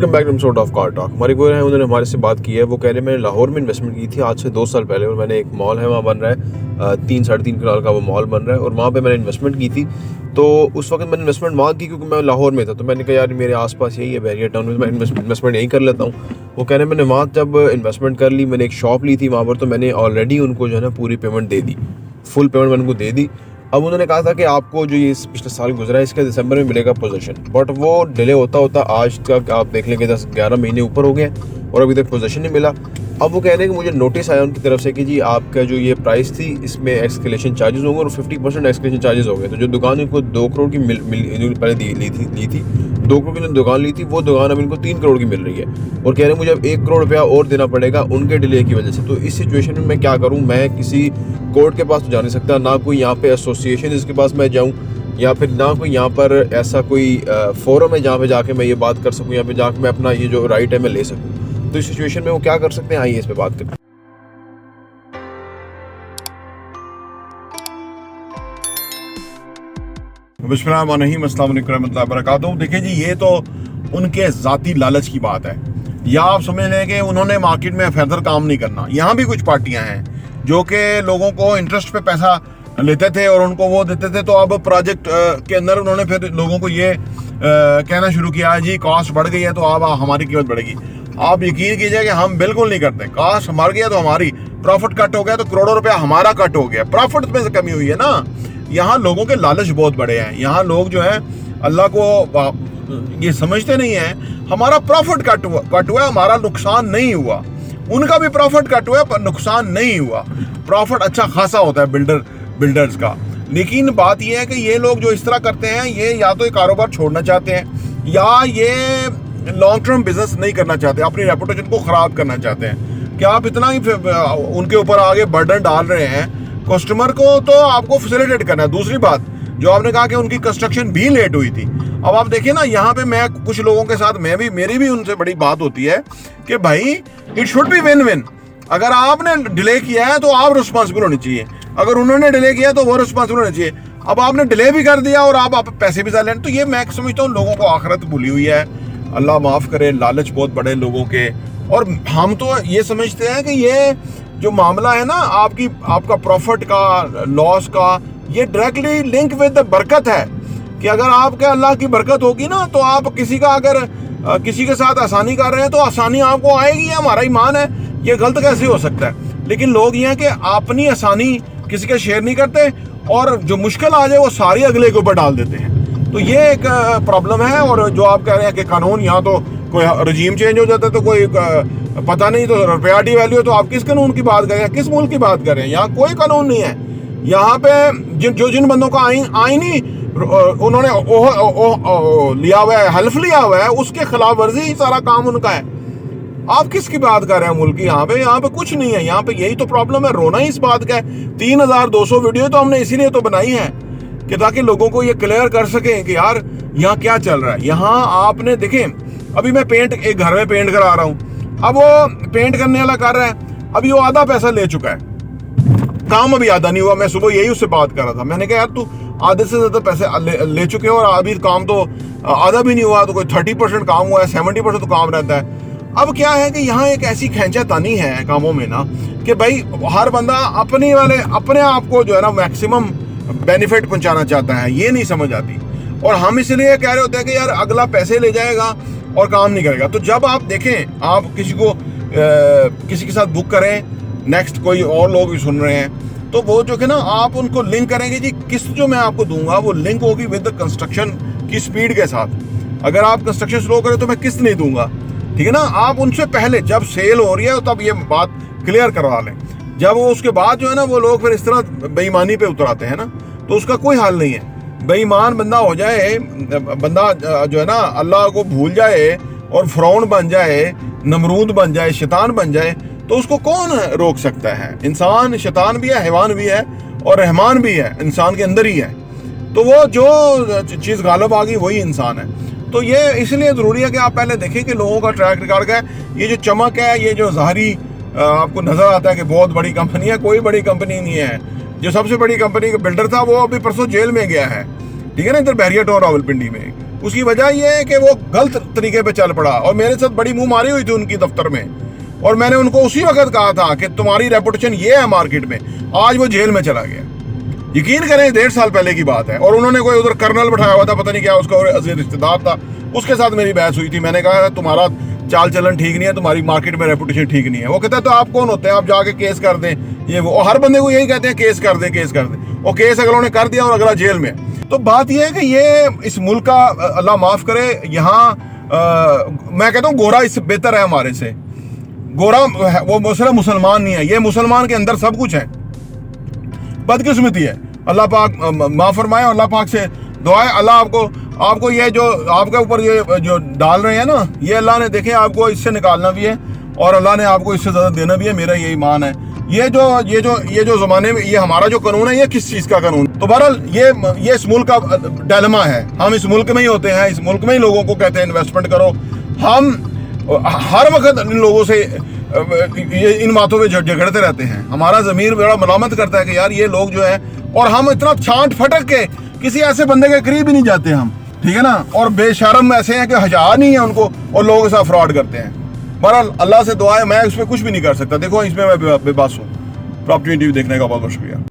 Welcome back to sort of car talk. हमारे कोई है, उन्होंने हमारे से बात की है। वो कह रहे मैंने लाहौर में इन्वेस्टमेंट की थी आज से 2 साल पहले, और मैंने एक मॉल है वहाँ बन रहा है, 3-3.5 करोड़ का वो मॉल बन रहा है, और वहाँ पे मैंने इन्वेस्टमेंट की थी। तो उस वक्त मैंने इन्वेस्टमेंट वहाँ की क्योंकि मैं लाहौर में था, तो मैंने कहा यार मेरे आसपास यही है बैरियर टाउन में, मैं इन्वेस्टमेंट यहीं कर लेता हूँ। वो कह रहे मैंने वहाँ जब इन्वेस्टमेंट कर ली, मैंने एक शॉप ली थी वहाँ पर, तो मैंने ऑलरेडी उनको जो है ना पूरी पेमेंट दे दी, फुल पेमेंट मैंने उनको दे दी। अब उन्होंने कहा था कि आपको जो ये पिछले साल गुजरा है इसके दिसंबर में मिलेगा पोजीशन, बट वो डिले होता होता आज तक आप देख लेंगे 10-11 महीने ऊपर हो गए और अभी तक पोजीशन नहीं मिला। अब वो कह रहे हैं कि मुझे नोटिस आया उनकी तरफ से कि जी आपका जो ये प्राइस थी इसमें एक्सकेलेशन चार्जेस होंगे और 50% एक्सकेलेशन चार्जेस हो गए। तो जो दुकान इनको 2 करोड़ की पहले ली थी 2 करोड़ की जो दुकान ली थी, वो दुकान अब इनको 3 करोड़ की मिल रही है, और कह रहे हैं मुझे अब 1 करोड़ रुपया और देना पड़ेगा उनके डिले की वजह से। तो इस सिचुएशन में मैं क्या करूँ? मैं किसी कोर्ट के पास तो जा नहीं सकता, ना कोई यहाँ पे एसोसिएशन इसके पास मैं जाऊँ, या फिर ना कोई यहाँ पर ऐसा कोई फोरम है जहाँ पे जाके मैं ये बात कर सकूँ, यहाँ पे जाके मैं अपना ये जो राइट है मैं ले सकूँ। तो इस सिचुएशन में वो क्या कर सकते हैं, आइए इस पे बात करते हैं। बिस्मिल्लाहिर्रहमानिर्रहीम, अस्सलाम वालेकुम रहमतुल्लाहि वबरकातुहू। देखिए जी, ये तो उनके ज़ाती लालच की बात है, या आप समझ लें कि उन्होंने मार्केट में फर्दर काम नहीं करना। यहाँ भी कुछ पार्टियाँ हैं जो कि लोगों को इंटरेस्ट पे पैसा लेते थे और उनको वो देते थे, तो अब प्रोजेक्ट के अंदर उन्होंने फिर लोगों को ये कहना शुरू किया जी कॉस्ट बढ़ गई है तो अब हमारी कीमत बढ़ेगी। आप यकीन कीजिए कि हम बिल्कुल नहीं करते। कॉस्ट मर गया तो हमारी, प्रॉफिट कट हो गया तो करोड़ों रुपया हमारा कट हो गया, प्रॉफिट में से कमी हुई है ना। यहाँ लोगों के लालच बहुत बड़े हैं। यहाँ लोग जो है अल्लाह को ये समझते नहीं है, हमारा प्रॉफिट कट हुआ, हमारा नुकसान नहीं हुआ। उनका भी प्रॉफिट कट हुआ पर नुकसान नहीं हुआ। प्रॉफिट अच्छा खासा होता है बिल्डर्स का। लेकिन बात यह है कि ये लोग जो इस तरह करते हैं, ये या तो ये कारोबार छोड़ना चाहते हैं या ये लॉन्ग टर्म बिजनेस नहीं करना चाहते, अपनी रेपुटेशन को खराब करना चाहते हैं। कि आप इतना ही उनके ऊपर आगे बर्डन डाल रहे हैं। कस्टमर को तो आपको फैसिलिटेट करना है। दूसरी बात जो आपने कहा कि उनकी कंस्ट्रक्शन भी लेट हुई थी, अब आप देखिए ना, यहाँ पे मैं कुछ लोगों के साथ मेरी भी उनसे बड़ी बात होती है कि भाई it should be win win. अगर आपने डिले किया है तो आप रिस्पॉन्सिबल होनी चाहिए, अगर उन्होंने डिले किया तो वो रिस्पॉन्सिबल होना चाहिए। अब आपने डिले भी कर दिया और आप पैसे भी ज्यादा, तो ये मैं समझता हूँ लोगों को आखिरत भूली हुई है। अल्लाह माफ करे, लालच बहुत बड़े लोगों के। और हम तो ये समझते हैं कि ये जो मामला है ना आपका प्रॉफिट का, लॉस का, ये डायरेक्टली लिंक विद बरकत है। कि अगर आपके अल्लाह की बरकत होगी ना, तो आप किसी के साथ आसानी कर रहे हैं तो आसानी आपको आएगी, हमारा ईमान है। ये गलत कैसे हो सकता है? लेकिन लोग ये हैं कि अपनी आसानी किसी के शेयर नहीं करते और जो मुश्किल आ जाए वो सारी अगले के ऊपर डाल देते हैं। तो ये एक प्रॉब्लम है। और जो आप कह रहे हैं कि कानून, यहाँ तो कोई रजीम चेंज हो जाता है तो कोई पता नहीं, तो रुपया डिवैल्यू, तो आप किस कानून की बात कर रहे हैं, किस मुल्क की बात कर रहे हैं? यहाँ कोई कानून नहीं है। यहाँ पे जिन बंदों का आईनी उन्होंने लिया हुआ है, हल्फ लिया हुआ है, उसके खिलाफ वर्जी ही सारा काम उनका है। आप किसकी बात कर रहे हैं मुल्क की? यहाँ पे कुछ नहीं है। यहाँ पे यही तो प्रॉब्लम है, रोना ही इस बात का है। 3200 वीडियो तो हमने इसीलिए तो बनाई है कि ताकि लोगों को ये क्लियर कर सकें कि यार यहाँ क्या चल रहा है। यहाँ आपने देखें, अभी मैं एक घर में पेंट करा रहा हूँ, अब वो पेंट करने वाला कर रहा है, अभी वो आधा पैसा ले चुका है, काम अभी आधा नहीं हुआ। मैं सुबह यही उससे बात कर रहा था, मैंने कहा यार तू आधे से ज्यादा पैसे ले चुके हो और अभी काम तो आधा भी नहीं हुआ, तो कोई 30% काम हुआ है, 70% तो काम रहता है। अब क्या है कि यहाँ एक ऐसी खींचातानी है कामों में ना कि भाई हर बंदा अपने आप को जो है ना मैक्सिमम बेनिफिट पहुंचाना चाहता है। ये नहीं समझ आती, और हम इसलिए कह रहे होते हैं कि यार अगला पैसे ले जाएगा और काम नहीं करेगा। तो जब आप देखें, आप किसी के साथ बुक करें, नेक्स्ट कोई और लोग भी सुन रहे हैं, तो वो जो है ना आप उनको लिंक करेंगे जी, किस्त जो मैं आपको दूंगा वो लिंक होगी विद कंस्ट्रक्शन की स्पीड के साथ। अगर आप कंस्ट्रक्शन स्लो करें तो मैं किस्त नहीं दूंगा, ठीक है ना। आप उनसे पहले जब सेल हो रही है तब ये बात क्लियर करवा लें। जब वो उसके बाद जो है ना वो लोग फिर इस तरह बेईमानी पे उतर आते हैं ना, तो उसका कोई हाल नहीं है। बेईमान बंदा हो जाए, बंदा जो है ना अल्लाह को भूल जाए और फिरौन बन जाए, नमरूद बन जाए, शैतान बन जाए, तो उसको कौन रोक सकता है? इंसान शैतान भी है, हैवान भी है और रहमान भी है, इंसान के अंदर ही है। तो वो जो चीज़ गालिब आ गई वही इंसान है। तो ये इसलिए ज़रूरी है कि आप पहले देखें कि लोगों का ट्रैक रिकॉर्ड क्या है। ये जो चमक है, ये जो ज़ाहरी आपको नज़र आता है कि बहुत बड़ी कंपनी है, कोई बड़ी कंपनी नहीं है। जो सबसे बड़ी कंपनी का बिल्डर था वो अभी परसों जेल में गया है, ठीक है ना, इधर बहरिया टाउन रावलपिंडी में। उसकी वजह यह है कि वो गलत तरीके पे चल पड़ा और मेरे साथ बड़ी मुंह मारी हुई थी उनकी दफ्तर में, और मैंने उनको उसी वक्त कहा था कि तुम्हारी रेपुटेशन ये है मार्केट में। आज वो जेल में चला गया, यकीन करें 1.5 साल पहले की बात है। और उन्होंने कोई उधर कर्नल बैठाया हुआ था, पता नहीं क्या उसका अजीज रिश्तेदार था, उसके साथ मेरी बहस हुई थी। मैंने कहा तुम्हारा चाल चलन ठीक नहीं है, तुम्हारी मार्केट में रेपुटेशन ठीक नहीं है। वो कहता है तो आप कौन होते हैं, आप जाके केस कर दें, ये वो। और हर बंदे को यही कहते हैं केस कर दें, केस कर दें। और केस अगर उन्होंने कर दिया और अगला जेल में। तो बात यह है कि ये इस मुल्क का, अल्लाह माफ़ करे, यहाँ मैं कहता हूँ गोरा इससे बेहतर है हमारे से। गोरा वो सिर्फ मुसलमान नहीं है, ये मुसलमान के अंदर सब कुछ है। बदकिस्मती है, अल्लाह पाक माफ़ फरमाए। अल्लाह पाक से दुआ है अल्लाह आपको ये जो आपके ऊपर ये जो डाल रहे हैं ना, ये अल्लाह ने देखे आपको इससे निकालना भी है और अल्लाह ने आपको इससे ज़्यादा देना भी है, मेरा ये ईमान है। ये जो ज़माने में ये हमारा जो कानून है, ये किस चीज़ का कानून। तो बहरहाल ये इस मुल्क का डायलेमा है। हम इस मुल्क में ही होते हैं, इस मुल्क में ही लोगों को कहते हैं इन्वेस्टमेंट करो। हम हर वक्त इन लोगों से इन बातों पे झगड़ते रहते हैं। हमारा ज़मीर बड़ा मलामत करता है कि यार ये लोग जो है, और हम इतना छांट फटक के किसी ऐसे बंदे के करीब ही नहीं जाते हम, ठीक है ना। और बेशर्म ऐसे हैं कि हजार नहीं है उनको, और लोगों के साथ फ्रॉड करते हैं। बहरहाल अल्लाह से दुआ है, मैं इसमें कुछ भी नहीं कर सकता। देखो इसमें मैं बेबस हूँ। प्रॉपर्टी टीवी देखने का बहुत बहुत शुक्रिया।